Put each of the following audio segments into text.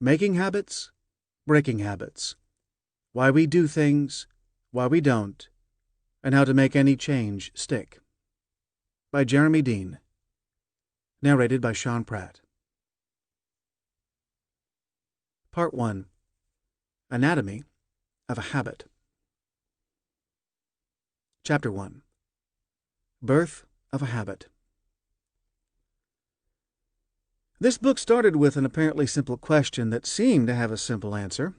Making habits, breaking habits, why we do things, why we don't, and how to make any change stick. By Jeremy Dean. Narrated by Sean Pratt. Part 1. Anatomy of a Habit. Chapter 1. Birth of a Habit. This book started with an apparently simple question that seemed to have a simple answer.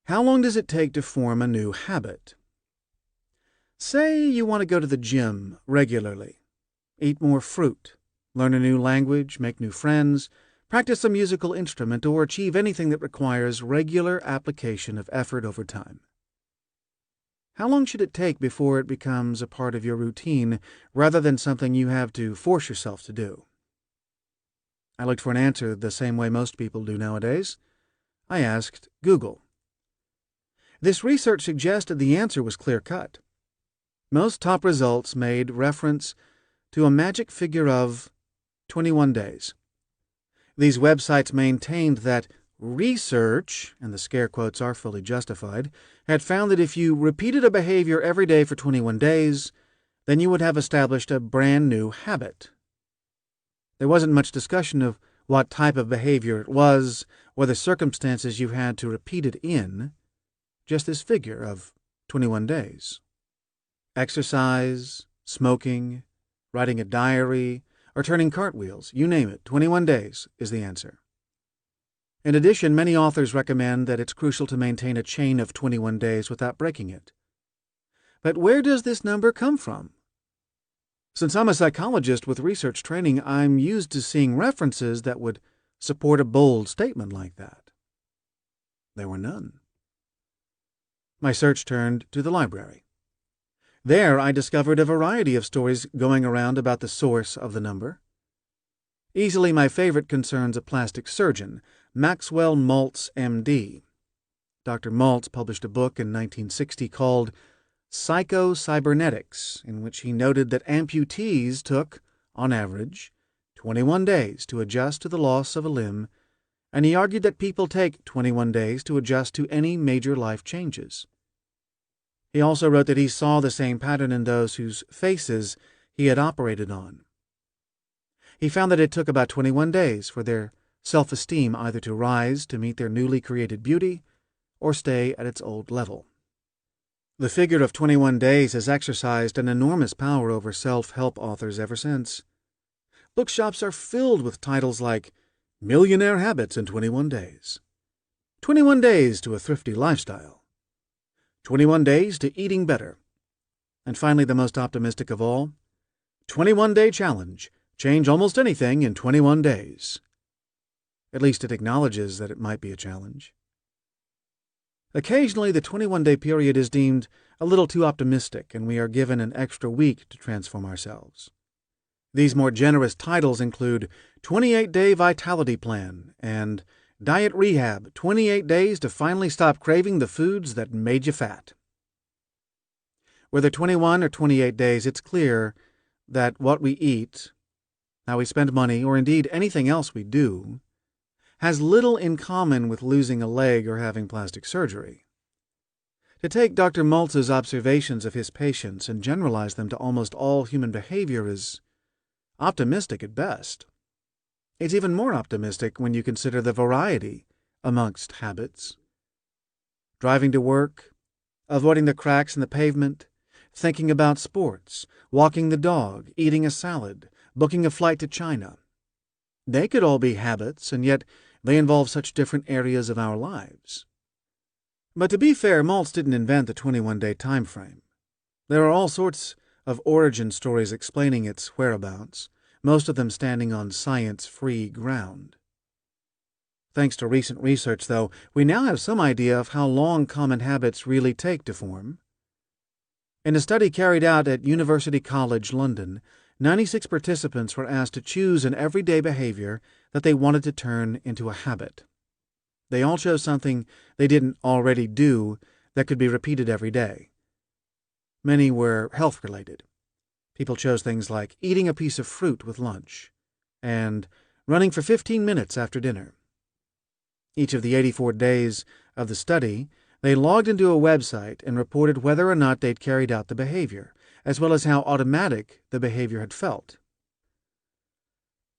How long does it take to form a new habit? Say you want to go to the gym regularly, eat more fruit, learn a new language, make new friends, practice a musical instrument, or achieve anything that requires regular application of effort over time. How long should it take before it becomes a part of your routine rather than something you have to force yourself to do? I looked for an answer the same way most people do nowadays. I asked Google. This research suggested the answer was clear-cut. Most top results made reference to a magic figure of 21 days. These websites maintained that research, and the scare quotes are fully justified, had found that if you repeated a behavior every day for 21 days, then you would have established a brand new habit. There wasn't much discussion of what type of behavior it was or the circumstances you had to repeat it in, just this figure of 21 days. Exercise, smoking, writing a diary, or turning cartwheels, you name it, 21 days is the answer. In addition, many authors recommend that it's crucial to maintain a chain of 21 days without breaking it. But where does this number come from? Since I'm a psychologist with research training, I'm used to seeing references that would support a bold statement like that. There were none. My search turned to the library. There I discovered a variety of stories going around about the source of the number. Easily my favorite concerns a plastic surgeon, Maxwell Maltz, M.D. Dr. Maltz published a book in 1960 called Psycho-Cybernetics, in which he noted that amputees took, on average, 21 days to adjust to the loss of a limb, and he argued that people take 21 days to adjust to any major life changes. He also wrote that he saw the same pattern in those whose faces he had operated on. He found that it took about 21 days for their self-esteem either to rise to meet their newly created beauty or stay at its old level. The figure of 21 days has exercised an enormous power over self-help authors ever since. Bookshops are filled with titles like Millionaire Habits in 21 Days, 21 Days to a Thrifty Lifestyle, 21 Days to Eating Better, and finally the most optimistic of all, 21-Day Challenge, Change Almost Anything in 21 Days. At least it acknowledges that it might be a challenge. Occasionally, the 21-day period is deemed a little too optimistic, and we are given an extra week to transform ourselves. These more generous titles include 28-Day Vitality Plan and Diet Rehab, 28 Days to Finally Stop Craving the Foods That Made You Fat. Whether 21 or 28 days, it's clear that what we eat, how we spend money, or indeed anything else we do, has little in common with losing a leg or having plastic surgery. To take Dr. Maltz's observations of his patients and generalize them to almost all human behavior is optimistic at best. It's even more optimistic when you consider the variety amongst habits. Driving to work, avoiding the cracks in the pavement, thinking about sports, walking the dog, eating a salad, booking a flight to China. They could all be habits, and yet they involve such different areas of our lives. But to be fair, Maltz didn't invent the 21-day time frame. There are all sorts of origin stories explaining its whereabouts, most of them standing on science-free ground. Thanks to recent research, though, we now have some idea of how long common habits really take to form. In a study carried out at University College London, 96 participants were asked to choose an everyday behavior that they wanted to turn into a habit. They all chose something they didn't already do that could be repeated every day. Many were health-related. People chose things like eating a piece of fruit with lunch and running for 15 minutes after dinner. Each of the 84 days of the study, they logged into a website and reported whether or not they'd carried out the behavior, as well as how automatic the behavior had felt.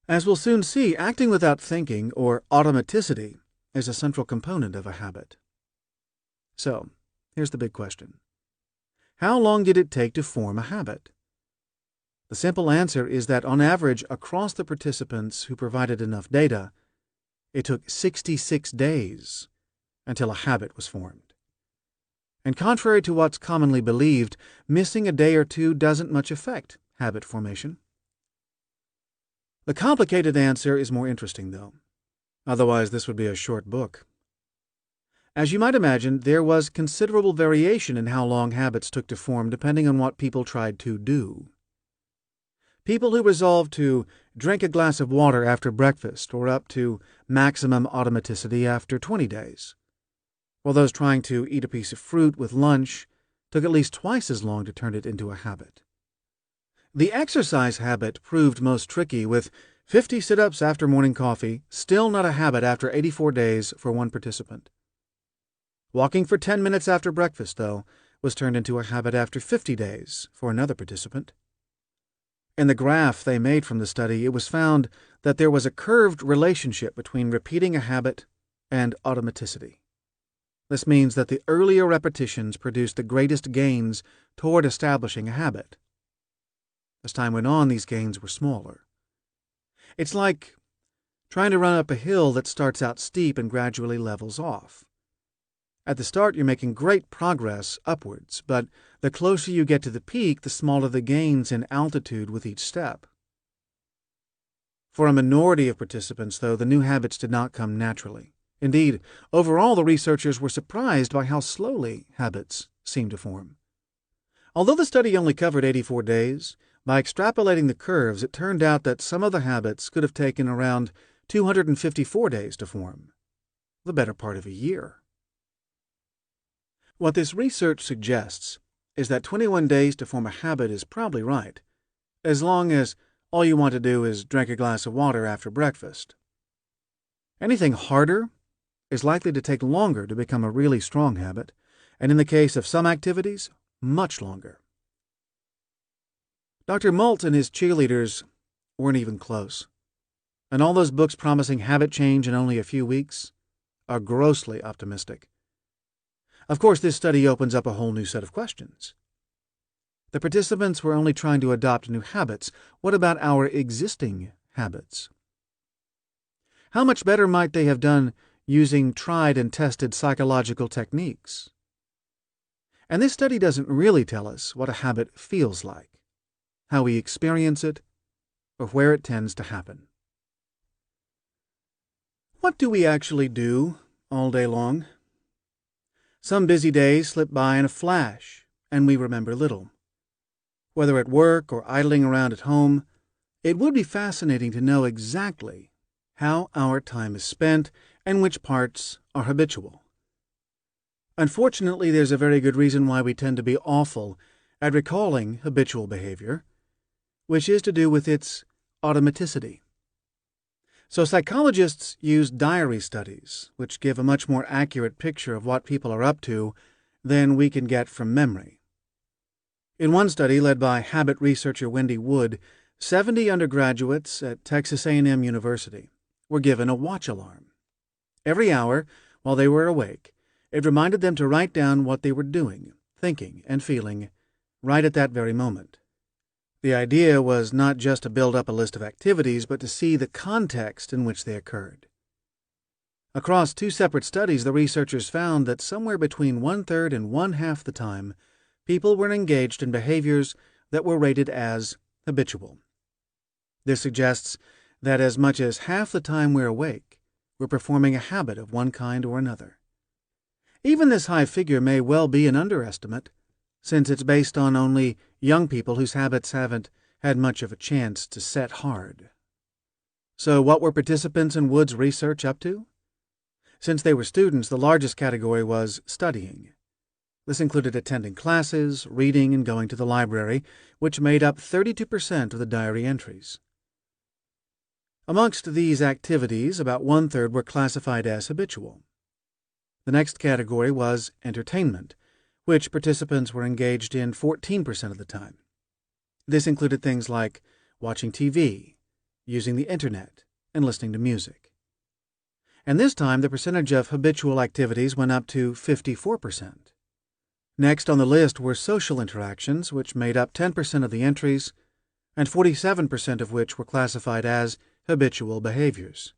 As we'll soon see, acting without thinking, or automaticity, is a central component of a habit. So, here's the big question. How long did it take to form a habit? The simple answer is that on average, across the participants who provided enough data, it took 66 days until a habit was formed. And contrary to what's commonly believed, missing a day or two doesn't much affect habit formation. The complicated answer is more interesting, though. Otherwise, this would be a short book. As you might imagine, there was considerable variation in how long habits took to form depending on what people tried to do. People who resolved to drink a glass of water after breakfast were up to maximum automaticity after 20 days, while those trying to eat a piece of fruit with lunch took at least twice as long to turn it into a habit. The exercise habit proved most tricky, with 50 sit-ups after morning coffee still not a habit after 84 days for one participant. Walking for 10 minutes after breakfast, though, was turned into a habit after 50 days for another participant. In the graph they made from the study, it was found that there was a curved relationship between repeating a habit and automaticity. This means that the earlier repetitions produced the greatest gains toward establishing a habit. As time went on, these gains were smaller. It's like trying to run up a hill that starts out steep and gradually levels off. At the start, you're making great progress upwards, but the closer you get to the peak, the smaller the gains in altitude with each step. For a minority of participants, though, the new habits did not come naturally. Indeed, overall, the researchers were surprised by how slowly habits seemed to form. Although the study only covered 84 days, by extrapolating the curves, it turned out that some of the habits could have taken around 254 days to form, the better part of a year. What this research suggests is that 21 days to form a habit is probably right, as long as all you want to do is drink a glass of water after breakfast. Anything harder is likely to take longer to become a really strong habit, and in the case of some activities, much longer. Dr. Molt and his cheerleaders weren't even close, and all those books promising habit change in only a few weeks are grossly optimistic. Of course, this study opens up a whole new set of questions. The participants were only trying to adopt new habits. What about our existing habits? How much better might they have done using tried and tested psychological techniques? And this study doesn't really tell us what a habit feels like, how we experience it, or where it tends to happen. What do we actually do all day long? Some busy days slip by in a flash, and we remember little. Whether at work or idling around at home, it would be fascinating to know exactly how our time is spent and which parts are habitual. Unfortunately, there's a very good reason why we tend to be awful at recalling habitual behavior, which is to do with its automaticity. So psychologists use diary studies, which give a much more accurate picture of what people are up to than we can get from memory. In one study led by habit researcher Wendy Wood, 70 undergraduates at Texas A&M University were given a watch alarm. Every hour, while they were awake, it reminded them to write down what they were doing, thinking, and feeling right at that very moment. The idea was not just to build up a list of activities, but to see the context in which they occurred. Across 2 separate studies, the researchers found that somewhere between 1/3 and 1/2 the time, people were engaged in behaviors that were rated as habitual. This suggests that as much as half the time we're awake, we're performing a habit of one kind or another. Even this high figure may well be an underestimate, since it's based on only young people whose habits haven't had much of a chance to set hard. So what were participants in Wood's research up to? Since they were students, the largest category was studying. This included attending classes, reading, and going to the library, which made up 32% of the diary entries. Amongst these activities, about one-third were classified as habitual. The next category was entertainment, which participants were engaged in 14% of the time. This included things like watching TV, using the internet, and listening to music. And this time, the percentage of habitual activities went up to 54%. Next on the list were social interactions, which made up 10% of the entries, and 47% of which were classified as habitual behaviors.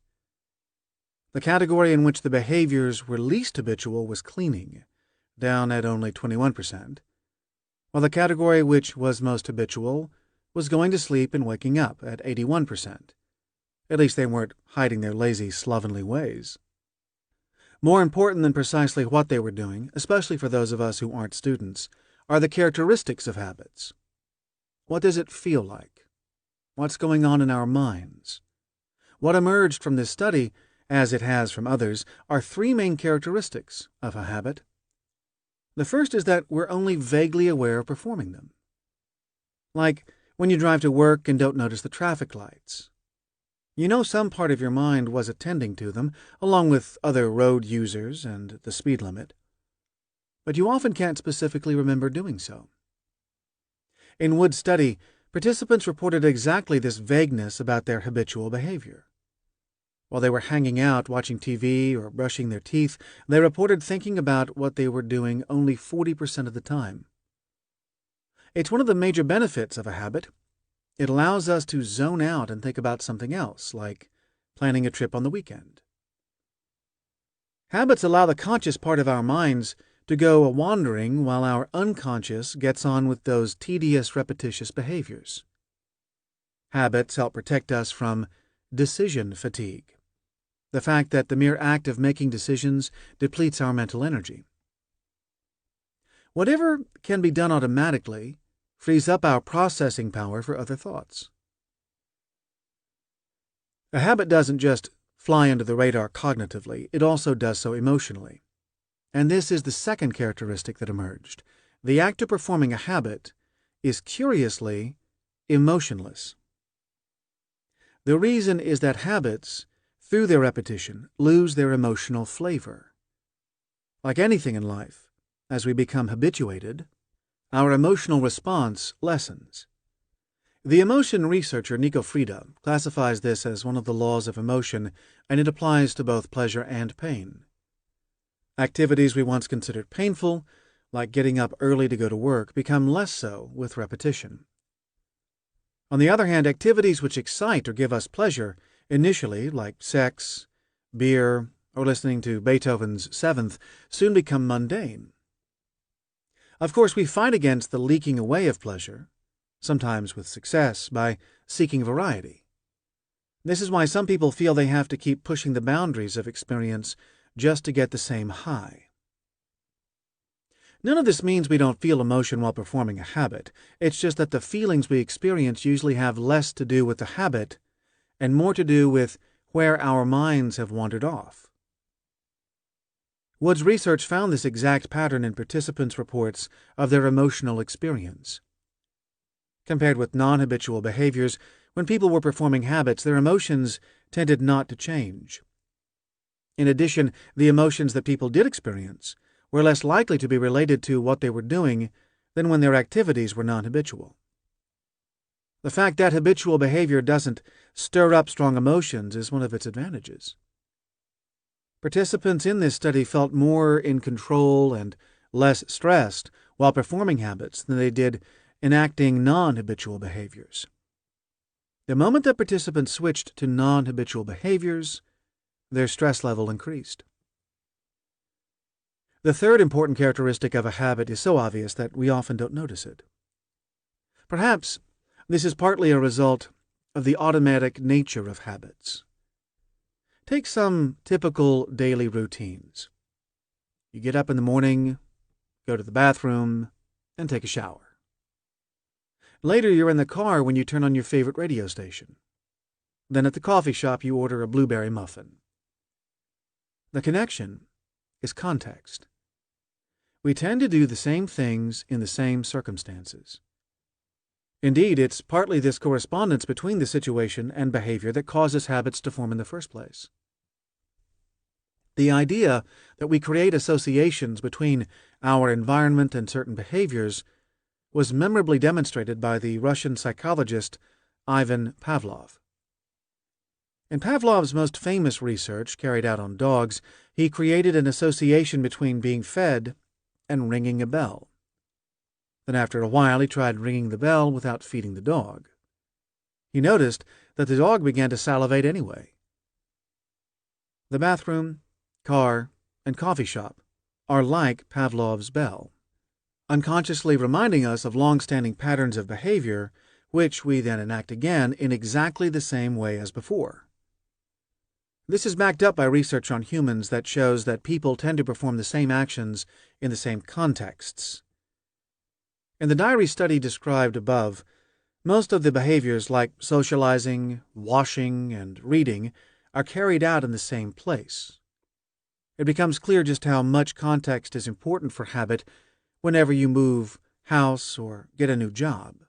The category in which the behaviors were least habitual was cleaning, down at only 21%, while the category which was most habitual was going to sleep and waking up at 81%. At least they weren't hiding their lazy, slovenly ways. More important than precisely what they were doing, especially for those of us who aren't students, are the characteristics of habits. What does it feel like? What's going on in our minds? What emerged from this study, as it has from others, are three main characteristics of a habit. The first is that we're only vaguely aware of performing them. Like when you drive to work and don't notice the traffic lights. You know some part of your mind was attending to them, along with other road users and the speed limit, but you often can't specifically remember doing so. In Wood's study, participants reported exactly this vagueness about their habitual behavior. While they were hanging out, watching TV, or brushing their teeth, they reported thinking about what they were doing only 40% of the time. It's one of the major benefits of a habit. It allows us to zone out and think about something else, like planning a trip on the weekend. Habits allow the conscious part of our minds to go a-wandering while our unconscious gets on with those tedious, repetitious behaviors. Habits help protect us from decision fatigue, the fact that the mere act of making decisions depletes our mental energy. Whatever can be done automatically frees up our processing power for other thoughts. A habit doesn't just fly under the radar cognitively, it also does so emotionally. And this is the second characteristic that emerged. The act of performing a habit is curiously emotionless. The reason is that habits, through their repetition, lose their emotional flavor. Like anything in life, as we become habituated, our emotional response lessens. The emotion researcher Nico Frida classifies this as one of the laws of emotion, and it applies to both pleasure and pain. Activities we once considered painful, like getting up early to go to work, become less so with repetition. On the other hand, activities which excite or give us pleasure initially, like sex, beer, or listening to Beethoven's Seventh, soon become mundane. Of course, we fight against the leaking away of pleasure, sometimes with success, by seeking variety. This is why some people feel they have to keep pushing the boundaries of experience just to get the same high. None of this means we don't feel emotion while performing a habit. It's just that the feelings we experience usually have less to do with the habit and more to do with where our minds have wandered off. Wood's research found this exact pattern in participants' reports of their emotional experience. Compared with non-habitual behaviors, when people were performing habits, their emotions tended not to change. In addition, the emotions that people did experience were less likely to be related to what they were doing than when their activities were non-habitual. The fact that habitual behavior doesn't stir up strong emotions is one of its advantages. Participants in this study felt more in control and less stressed while performing habits than they did enacting non-habitual behaviors. The moment that participants switched to non-habitual behaviors, their stress level increased. The third important characteristic of a habit is so obvious that we often don't notice it. Perhaps this is partly a result of the automatic nature of habits. Take some typical daily routines. You get up in the morning, go to the bathroom, and take a shower. Later, you're in the car when you turn on your favorite radio station. Then at the coffee shop, you order a blueberry muffin. The connection is context. We tend to do the same things in the same circumstances. Indeed, it's partly this correspondence between the situation and behavior that causes habits to form in the first place. The idea that we create associations between our environment and certain behaviors was memorably demonstrated by the Russian psychologist Ivan Pavlov. In Pavlov's most famous research, carried out on dogs, he created an association between being fed and ringing a bell. Then after a while he tried ringing the bell without feeding the dog. He noticed that the dog began to salivate anyway. The bathroom, car, and coffee shop are like Pavlov's bell, unconsciously reminding us of long-standing patterns of behavior, which we then enact again in exactly the same way as before. This is backed up by research on humans that shows that people tend to perform the same actions in the same contexts. In the diary study described above, most of the behaviors like socializing, washing, and reading are carried out in the same place. It becomes clear just how much context is important for habit whenever you move house or get a new job.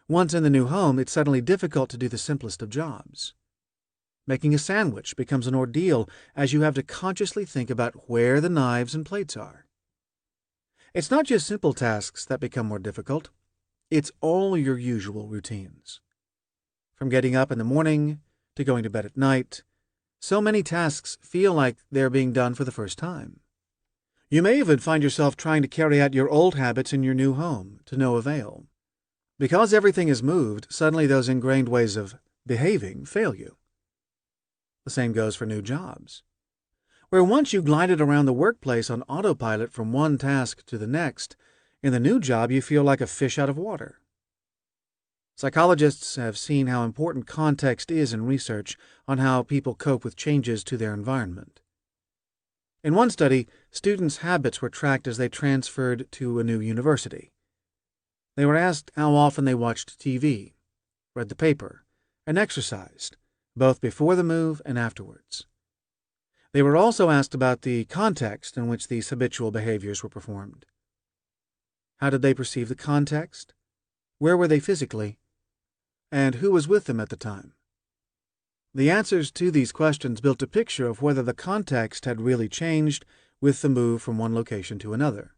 Once in the new home, it's suddenly difficult to do the simplest of jobs. Making a sandwich becomes an ordeal as you have to consciously think about where the knives and plates are. It's not just simple tasks that become more difficult. It's all your usual routines. From getting up in the morning to going to bed at night, so many tasks feel like they're being done for the first time. You may even find yourself trying to carry out your old habits in your new home, to no avail. Because everything is moved, suddenly those ingrained ways of behaving fail you. The same goes for new jobs. Where once you glided around the workplace on autopilot from one task to the next, in the new job you feel like a fish out of water. Psychologists have seen how important context is in research on how people cope with changes to their environment. In one study, students' habits were tracked as they transferred to a new university. They were asked how often they watched TV, read the paper, and exercised, both before the move and afterwards. They were also asked about the context in which these habitual behaviors were performed. How did they perceive the context? Where were they physically? And who was with them at the time? The answers to these questions built a picture of whether the context had really changed with the move from one location to another.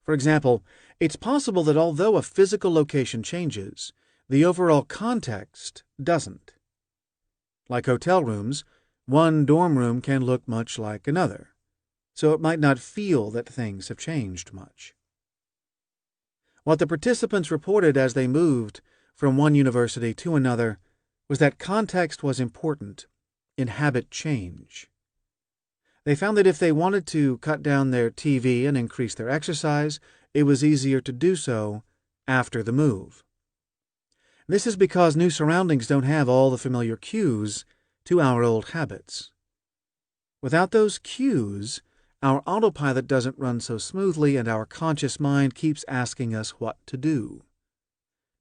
For example, it's possible that although a physical location changes, the overall context doesn't. Like hotel rooms, one dorm room can look much like another, so it might not feel that things have changed much. What the participants reported as they moved from one university to another was that context was important in habit change. They found that if they wanted to cut down their TV and increase their exercise, it was easier to do so after the move. This is because new surroundings don't have all the familiar cues to our old habits. Without those cues, our autopilot doesn't run so smoothly and our conscious mind keeps asking us what to do.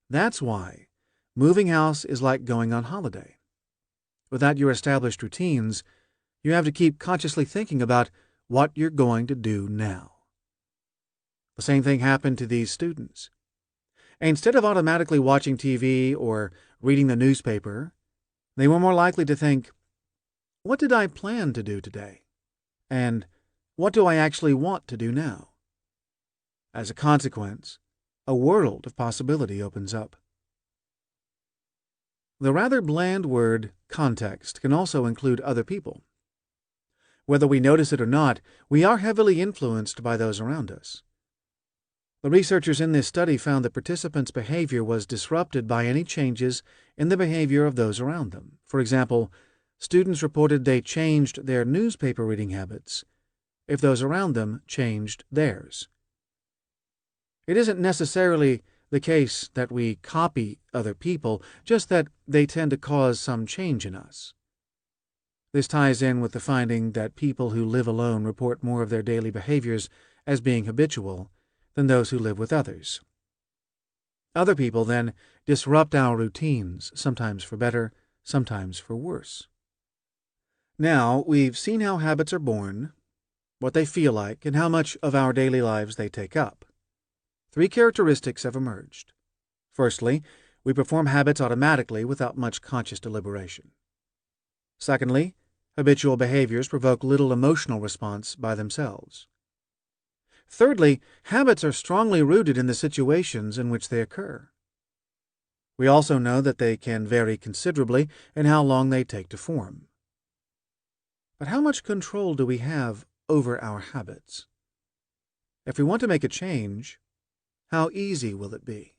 That's why moving house is like going on holiday. Without your established routines, you have to keep consciously thinking about what you're going to do now. The same thing happened to these students. Instead of automatically watching TV or reading the newspaper, they were more likely to think, what did I plan to do today? And what do I actually want to do now? As a consequence, a world of possibility opens up. The rather bland word context can also include other people. Whether we notice it or not, we are heavily influenced by those around us. The researchers in this study found that participants' behavior was disrupted by any changes in the behavior of those around them. For example, students reported they changed their newspaper reading habits if those around them changed theirs. It isn't necessarily the case that we copy other people, just that they tend to cause some change in us. This ties in with the finding that people who live alone report more of their daily behaviors as being habitual than those who live with others. Other people then disrupt our routines, sometimes for better, sometimes for worse. Now, we've seen how habits are born, what they feel like, and how much of our daily lives they take up. 3 characteristics have emerged: Firstly, we perform habits automatically without much conscious deliberation. Secondly, habitual behaviors provoke little emotional response by themselves. Thirdly, habits are strongly rooted in the situations in which they occur. We also know that they can vary considerably in how long they take to form. But how much control do we have over our habits? If we want to make a change, how easy will it be?